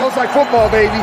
Smells like football, baby.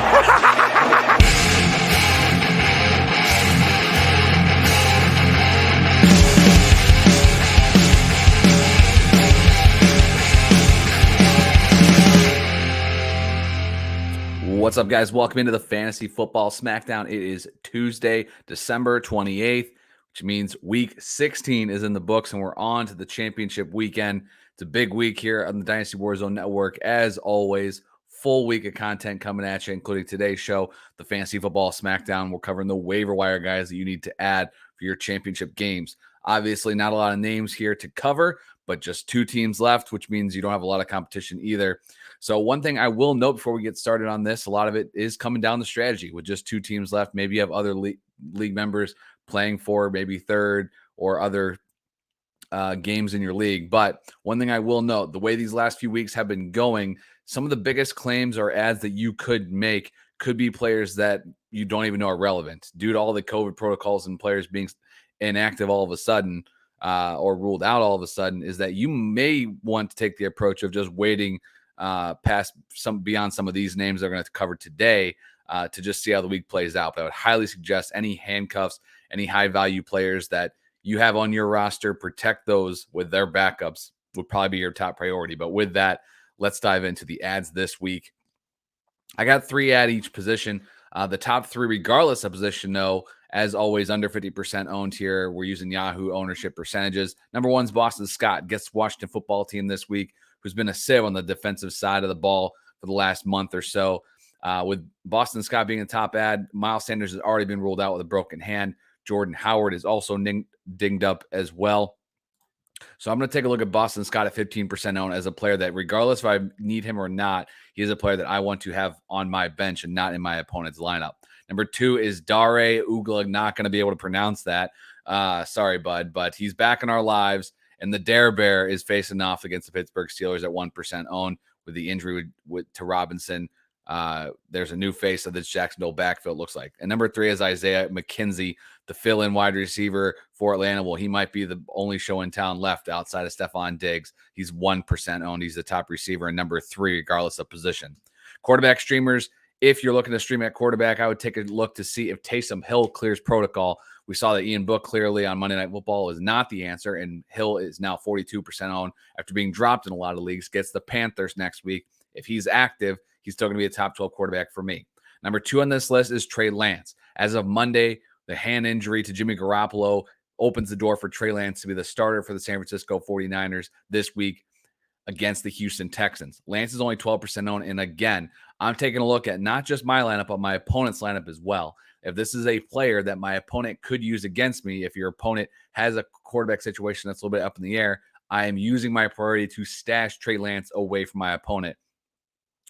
What's up, guys? Welcome into the Fantasy Football Smackdown. It is Tuesday, December 28th, which means week 16 is in the books, and we're on to the championship weekend. It's a big week here on the Dynasty Warzone Network. As always, full week of content coming at you, including today's show, the Fantasy Football Smackdown. We're covering the waiver wire guys that you need to add for your championship games. Obviously, not a lot of names here to cover, but just 2 teams left, which means you don't have a lot of competition either. So one thing I will note before we get started on this, a lot of it is coming down to strategy with just 2 teams left. Maybe you have other league members playing for maybe third or other games in your league. But one thing I will note, the way these last few weeks have been going, some of the biggest claims or ads that you could make could be players that you don't even know are relevant due to all the COVID protocols and players being inactive all of a sudden or ruled out all of a sudden, is that you may want to take the approach of just waiting past beyond some of these names that are going to cover today to just see how the week plays out. But I would highly suggest any handcuffs, any high value players that you have on your roster, protect those with their backups would probably be your top priority. But with that, let's dive into the ads this week. I got 3 at each position. The top 3, regardless of position, though, as always, under 50% owned here. We're using Yahoo ownership percentages. Number 1 is Boston Scott, gets Washington football team this week, who's been a sieve on the defensive side of the ball for the last month or so. With Boston Scott being a top ad, Miles Sanders has already been ruled out with a broken hand. Jordan Howard is also dinged up as well. So I'm going to take a look at Boston Scott at 15% owned as a player that, regardless if I need him or not, he is a player that I want to have on my bench and not in my opponent's lineup. Number 2 is Dare Ugla. Not going to be able to pronounce that. Sorry, bud, but he's back in our lives. And the Dare Bear is facing off against the Pittsburgh Steelers at 1% owned with the injury to Robinson. There's a new face of this Jacksonville backfield, looks like. And number 3 is Isaiah McKenzie, the fill-in wide receiver for Atlanta. Well, he might be the only show in town left outside of Stephon Diggs. He's 1% owned. He's the top receiver and number 3, regardless of position. Quarterback streamers, if you're looking to stream at quarterback, I would take a look to see if Taysom Hill clears protocol. We saw that Ian Book clearly on Monday Night Football is not the answer, and Hill is now 42% owned after being dropped in a lot of leagues. Gets the Panthers next week. If he's active, he's still going to be a top 12 quarterback for me. Number 2 on this list is Trey Lance. As of Monday, the hand injury to Jimmy Garoppolo opens the door for Trey Lance to be the starter for the San Francisco 49ers this week against the Houston Texans. Lance is only 12% owned, and again, I'm taking a look at not just my lineup, but my opponent's lineup as well. If this is a player that my opponent could use against me, if your opponent has a quarterback situation that's a little bit up in the air, I am using my priority to stash Trey Lance away from my opponent.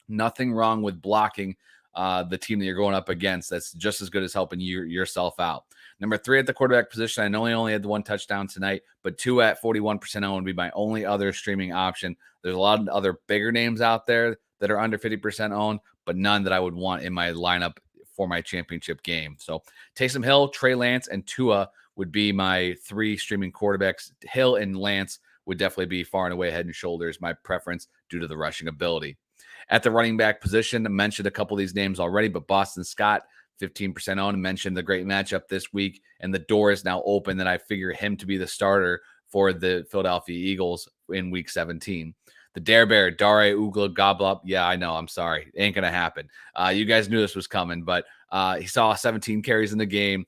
Nothing wrong with blocking the team that you're going up against. That's just as good as helping yourself out. Number 3 at the quarterback position, I know he only had the 1 touchdown tonight, but 2 at 41% owned would be my only other streaming option. There's a lot of other bigger names out there that are under 50% owned, but none that I would want in my lineup for my championship game. So Taysom Hill, Trey Lance, and Tua would be my 3 streaming quarterbacks. Hill and Lance would definitely be far and away head and shoulders my preference due to the rushing ability. At the running back position, I mentioned a couple of these names already, but Boston Scott, 15% owned, mentioned the great matchup this week, and the door is now open that I figure him to be the starter for the Philadelphia Eagles in week 17. The Dare Bear, Dare Ugla Goblup. Yeah, I know. I'm sorry. Ain't going to happen. You guys knew this was coming, but he saw 17 carries in the game.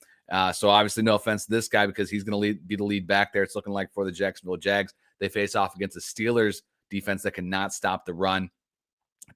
So obviously no offense to this guy because he's going to be the lead back there. It's looking like for the Jacksonville Jags. They face off against the Steelers defense that cannot stop the run.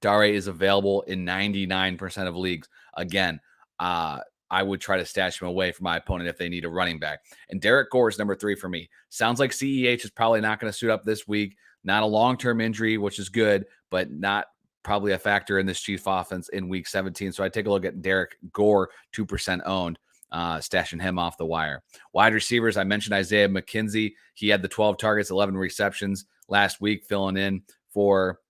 Dare is available in 99% of leagues. Again, I would try to stash him away from my opponent if they need a running back. And Derek Gore is number 3 for me. Sounds like CEH is probably not going to suit up this week. Not a long-term injury, which is good, but not probably a factor in this Chiefs offense in week 17. So I take a look at Derek Gore, 2% owned, stashing him off the wire. Wide receivers, I mentioned Isaiah McKenzie. He had the 12 targets, 11 receptions last week, filling in for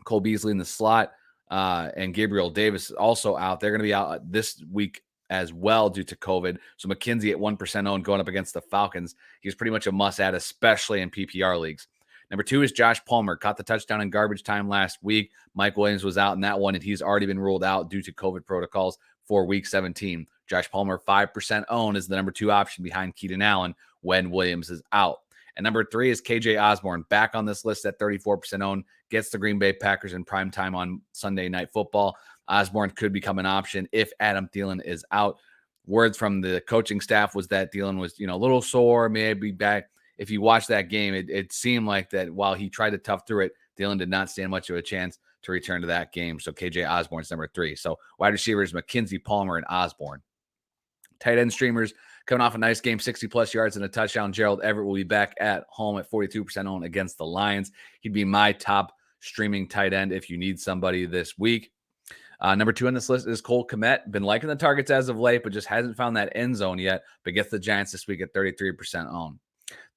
Cole Beasley in the slot. And Gabriel Davis is also out. They're going to be out this week as well due to COVID. So McKenzie at 1% owned going up against the Falcons. He's pretty much a must-add, especially in PPR leagues. Number 2 is Josh Palmer. Caught the touchdown in garbage time last week. Mike Williams was out in that one, and he's already been ruled out due to COVID protocols for week 17. Josh Palmer, 5% owned, is the number 2 option behind Keenan Allen when Williams is out. And number 3 is KJ Osborne, back on this list at 34% owned, gets the Green Bay Packers in prime time on Sunday Night Football. Osborne could become an option if Adam Thielen is out. Words from the coaching staff was that Thielen was, a little sore, maybe back. If you watch that game, it seemed like that while he tried to tough through it, Thielen did not stand much of a chance to return to that game. So KJ Osborne's number 3. So wide receivers, McKenzie, Palmer, and Osborne. Tight end streamers coming off a nice game, 60-plus yards and a touchdown. Gerald Everett will be back at home at 42% owned against the Lions. He'd be my top streaming tight end if you need somebody this week. Number 2 on this list is Cole Kmet. Been liking the targets as of late, but just hasn't found that end zone yet, but gets the Giants this week at 33% owned.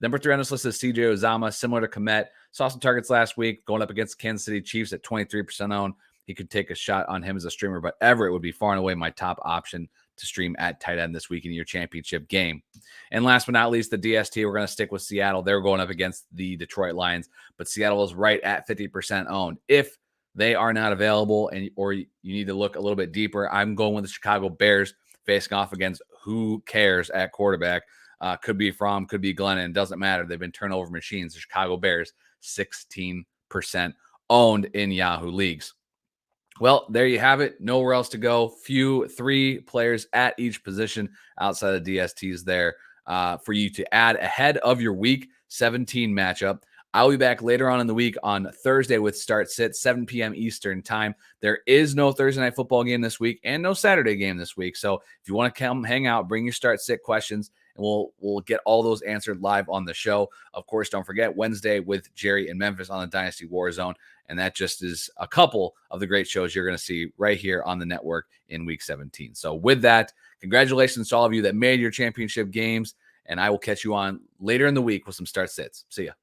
Number 3 on this list is CJ Uzomah, similar to Kmet. Saw some targets last week going up against Kansas City Chiefs at 23% owned. He could take a shot on him as a streamer, but Everett would be far and away my top option to stream at tight end this week in your championship game. And last but not least, the DST, we're going to stick with Seattle. They're going up against the Detroit Lions, but Seattle is right at 50% owned. If they are not available or you need to look a little bit deeper, I'm going with the Chicago Bears facing off against who cares at quarterback. Could be Fromm, could be Glennon. It doesn't matter. They've been turnover machines. The Chicago Bears, 16% owned in Yahoo leagues. Well, there you have it. Nowhere else to go. 3 players at each position outside of DSTs there for you to add ahead of your week 17 matchup. I'll be back later on in the week on Thursday with Start Sit, 7 p.m. Eastern time. There is no Thursday Night Football game this week and no Saturday game this week. So if you want to come hang out, bring your Start Sit questions, and we'll get all those answered live on the show. Of course, don't forget Wednesday with Jerry and Memphis on the Dynasty Warzone. And that just is a couple of the great shows you're going to see right here on the network in week 17. So with that, congratulations to all of you that made your championship games. And I will catch you on later in the week with some Start Sits. See ya.